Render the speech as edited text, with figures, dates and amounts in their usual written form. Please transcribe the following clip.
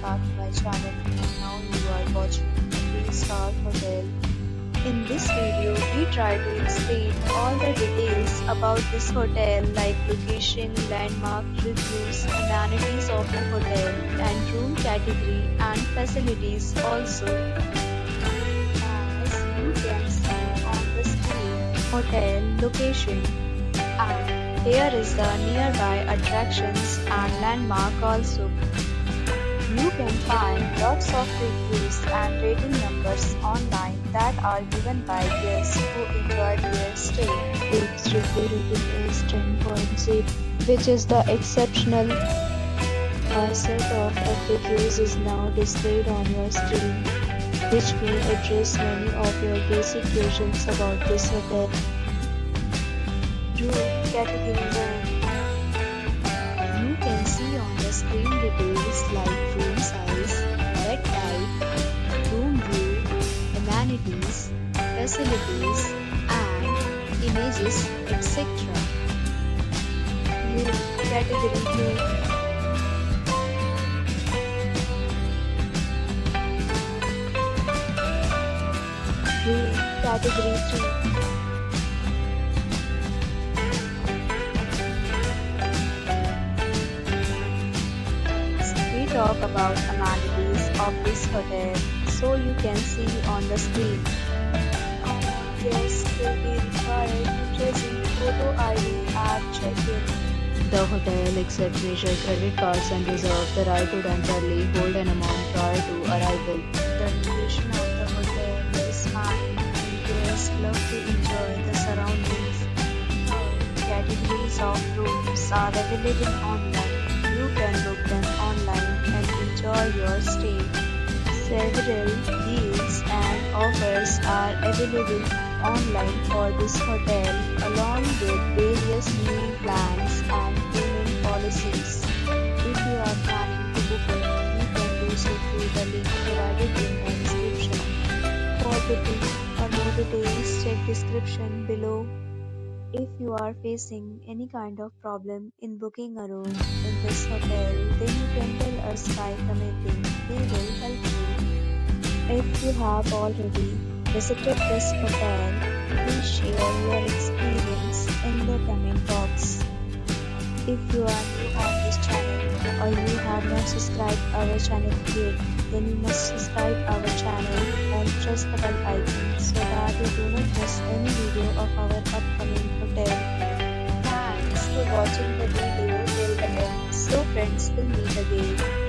back to my channel, and now you are watching a 3-star hotel. In this video, we try to explain all the details about this hotel like location, landmark, reviews, amenities of the hotel, and room category and facilities also. As you can see on the screen, hotel location. And here is the nearby attractions and landmark also. You can find lots of reviews and rating numbers online that are given by guests who enjoyed their stay. Its review rating is 10.0, which is the exceptional. A set of FAQs is now displayed on your screen, which will address many of your basic questions about this hotel. Room category 1. You can see on the screen details like room size, bed type, room view, amenities, facilities, and images, etc. Room category 2. Room category 3. Talk about amenities of this hotel, so you can see on the screen. Guests will be required to present photo ID at check-in. The hotel accepts major credit cards and reserves the right to temporarily hold an amount prior to arrival. The location of the hotel is fine and guests love to enjoy the surroundings. Categories of rooms are available online. You can book them online and enjoy your stay. Several deals and offers are available online for this hotel, along with various meal plans and payment policies. If you are planning to book it, you can do so through the link provided in the description. For booking or more details, check description below. If you are facing any kind of problem in booking a room in this hotel, then you can tell us by commenting. We will help you. If you have already visited this hotel, please share your experience in the comment box. If you are new on this channel or you have not subscribed our channel yet, then you must subscribe our channel and press the bell icon so that you do not miss any video of our upcoming hotel. Thanks for watching the video till the end. So friends, will meet again.